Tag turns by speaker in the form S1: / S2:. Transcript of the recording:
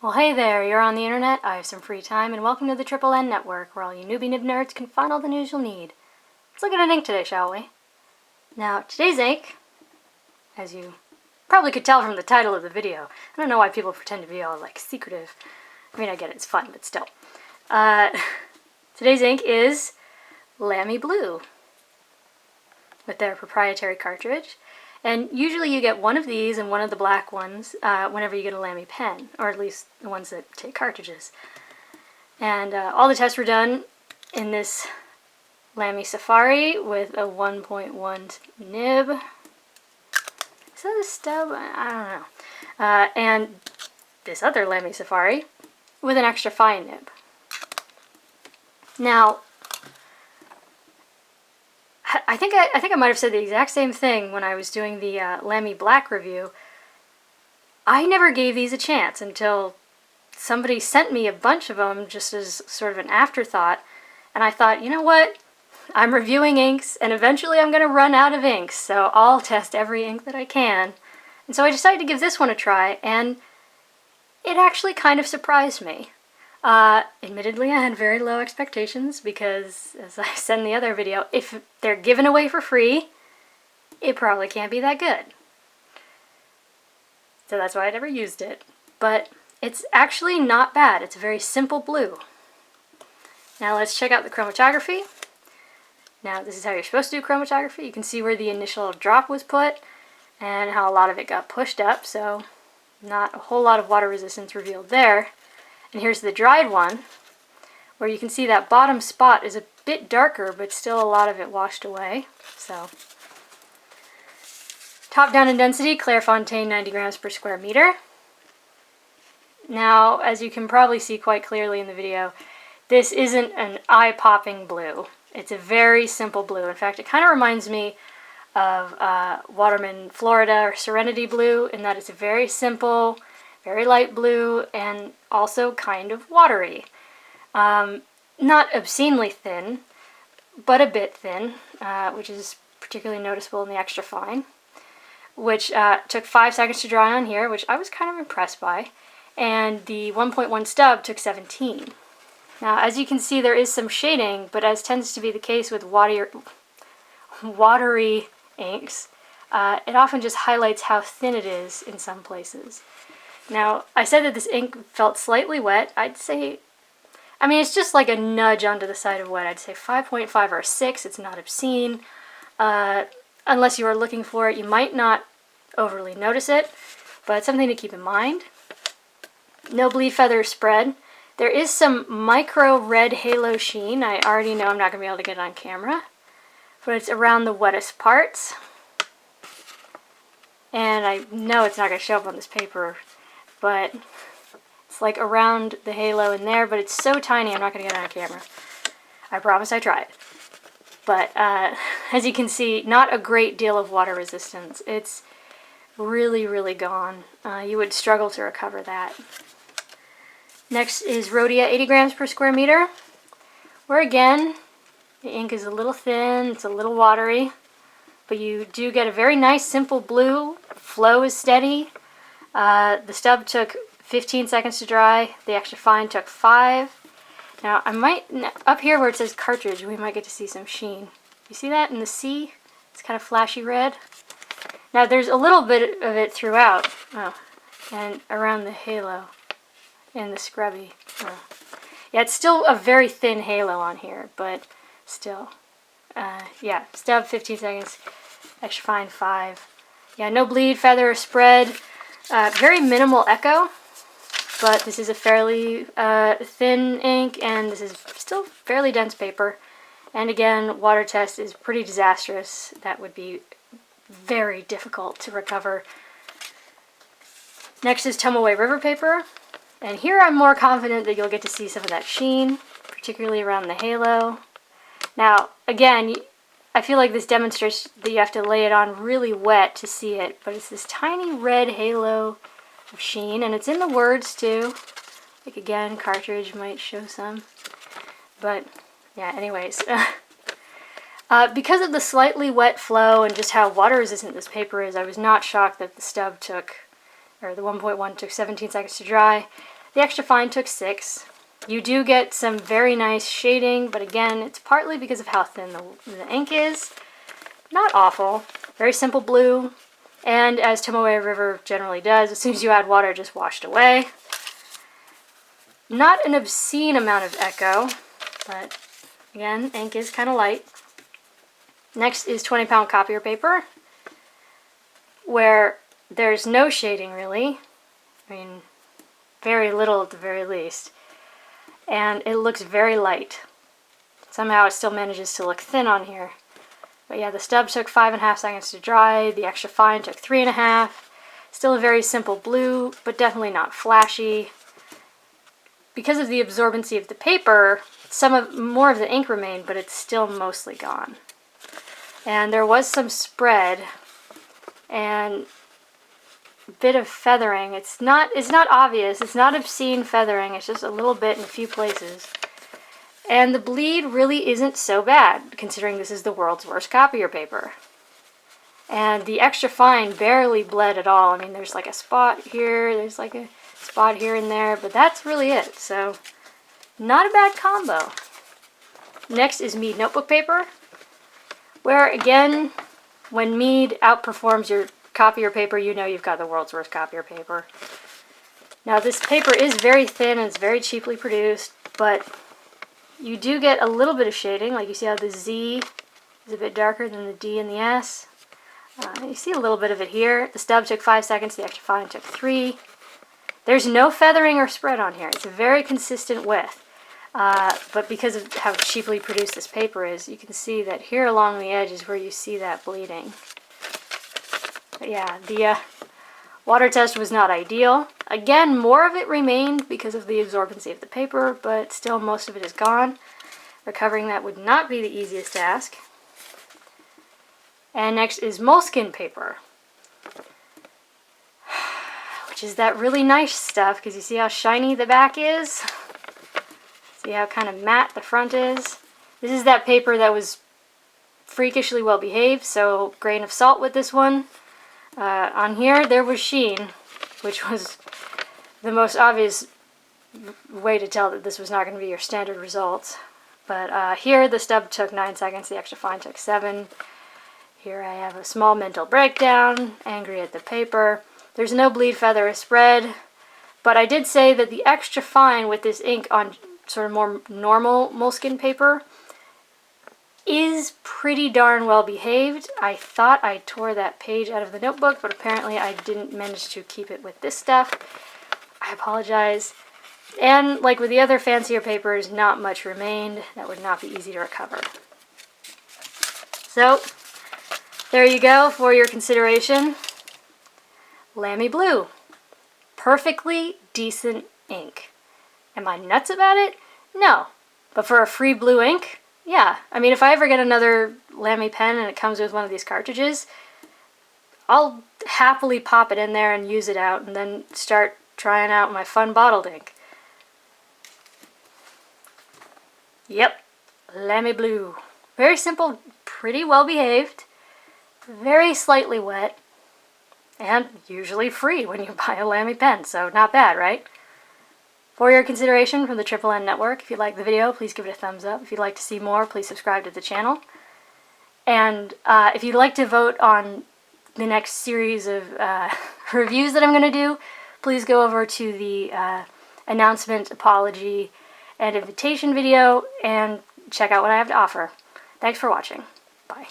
S1: Well, hey there, you're on the internet, I have some free time, and welcome to the Triple N Network, where all you newbie nib nerds can find all the news you'll need. Let's look at an ink today, shall we? Now, today's ink, as you probably could tell from the title of the video, I don't know why people pretend to be all, secretive. I mean, I get it, it's fun, but still. Today's ink is Lamy Blue, with their proprietary cartridge. And usually you get one of these and one of the black ones whenever you get a Lamy pen, or at least the ones that take cartridges. And all the tests were done in this Lamy Safari with a 1.1 nib. Is that a stub? I don't know. And this other Lamy Safari with an extra fine nib. Now, I think I might have said the exact same thing when I was doing the Lamy Black review. I never gave these a chance until somebody sent me a bunch of them just as sort of an afterthought, and I thought, you know what? I'm reviewing inks, and eventually I'm going to run out of inks, so I'll test every ink that I can. And so I decided to give this one a try, and it actually kind of surprised me. Admittedly, I had very low expectations because, as I said in the other video, if they're given away for free, it probably can't be that good. So that's why I never used it. But it's actually not bad. It's a very simple blue. Now let's check out the chromatography. Now this is how you're supposed to do chromatography. You can see where the initial drop was put and how a lot of it got pushed up, so not a whole lot of water resistance revealed there. And here's the dried one, where you can see that bottom spot is a bit darker, but still a lot of it washed away. So, top down in density, Clairefontaine 90 grams per square meter. Now, as you can probably see quite clearly in the video, this isn't an eye-popping blue. It's a very simple blue. In fact, it kind of reminds me of Waterman Florida or Serenity Blue in that it's a very simple, very light blue, and also kind of watery. Not obscenely thin, but a bit thin, which is particularly noticeable in the extra fine, which took 5 seconds to dry on here, which I was kind of impressed by, and the 1.1 stub took 17. Now, as you can see, there is some shading, but as tends to be the case with watery inks, it often just highlights how thin it is in some places. Now, I said that this ink felt slightly wet. I'd say, I mean, it's just like a nudge onto the side of wet. I'd say 5.5 or 6. It's not obscene. Unless you are looking for it, you might not overly notice it, but it's something to keep in mind. No bleed feather spread. There is some micro red halo sheen. I already know I'm not going to be able to get it on camera, but it's around the wettest parts. And I know it's not going to show up on this paper, but it's like around the halo in there, but it's so tiny I'm not going to get it on camera. I promise I tried. But as you can see, not a great deal of water resistance. It's really, really gone. You would struggle to recover that. Next is Rhodia 80 grams per square meter, where again, the ink is a little thin, it's a little watery, but you do get a very nice simple blue. Flow is steady. The stub took 15 seconds to dry. The extra fine took 5. Now, up here where it says cartridge, we might get to see some sheen. You see that in the C? It's kind of flashy red. Now, there's a little bit of it throughout. Oh, and around the halo and the scrubby. Oh. Yeah, it's still a very thin halo on here, but still. Yeah, stub 15 seconds, extra fine 5. Yeah, no bleed, feather, or spread. Very minimal echo, but this is a fairly thin ink, and this is still fairly dense paper. And again, water test is pretty disastrous. That would be very difficult to recover. Next is Tomoe River Paper, and here I'm more confident that you'll get to see some of that sheen, particularly around the halo. Now, again, I feel like this demonstrates that you have to lay it on really wet to see it, but it's this tiny red halo of sheen, and it's in the words too. Like again, cartridge might show some, but yeah, anyways. Because of the slightly wet flow and just how water resistant this paper is, I was not shocked that the stub took, or the 1.1 took 17 seconds to dry. The extra fine took 6. You do get some very nice shading, but again, it's partly because of how thin the ink is. Not awful. Very simple blue. And as Tomoe River generally does, as soon as you add water, it just washed away. Not an obscene amount of echo, but again, ink is kind of light. Next is 20-pound copier paper, where there's no shading really. I mean, very little at the very least. And it looks very light. Somehow it still manages to look thin on here. But yeah, the stub took 5.5 seconds to dry. The extra fine took 3.5. Still a very simple blue, but definitely not flashy. Because of the absorbency of the paper, more of the ink remained, but it's still mostly gone. And there was some spread and a bit of feathering. It's not obvious. It's not obscene feathering. It's just a little bit in a few places. And the bleed really isn't so bad, considering this is the world's worst copier paper. And the extra fine barely bled at all. I mean, there's like a spot here, there's like a spot here and there, but that's really it. So, not a bad combo. Next is Mead Notebook Paper, where again, when Mead outperforms your copier paper, you know you've got the world's worst copier paper. Now, this paper is very thin and it's very cheaply produced, but you do get a little bit of shading, like you see how the Z is a bit darker than the D and the S. You see a little bit of it here. The stub took 5 seconds, the extra fine took 3. There's no feathering or spread on here. It's a very consistent width. But because of how cheaply produced this paper is, you can see that here along the edge is where you see that bleeding. But yeah, the water test was not ideal. Again, more of it remained because of the absorbency of the paper, but still most of it is gone. Recovering that would not be the easiest task. And next is Moleskin Paper, which is that really nice stuff, because you see how shiny the back is? See how kind of matte the front is? This is that paper that was freakishly well behaved, so grain of salt with this one. On here, there was sheen, which was the most obvious way to tell that this was not going to be your standard results. But here, the stub took 9 seconds, the extra fine took 7. Here I have a small mental breakdown, angry at the paper. There's no bleed, feather, or spread, but I did say that the extra fine with this ink on sort of more normal Moleskine paper is pretty darn well behaved. I thought I tore that page out of the notebook, but apparently I didn't manage to keep it with this stuff. I apologize. And like with the other fancier papers, not much remained. That would not be easy to recover. So, there you go for your consideration. Lamy Blue. Perfectly decent ink. Am I nuts about it? No. But for a free blue ink, yeah. I mean, if I ever get another Lamy pen and it comes with one of these cartridges, I'll happily pop it in there and use it out and then start trying out my fun bottled ink. Yep. Lamy Blue. Very simple, pretty well behaved. Very slightly wet, and usually free when you buy a Lamy pen, so not bad, right? For your consideration from the Triple N Network, if you like the video, please give it a thumbs up. If you'd like to see more, please subscribe to the channel. And if you'd like to vote on the next series of reviews that I'm going to do, please go over to the announcement, apology, and invitation video and check out what I have to offer. Thanks for watching. Bye.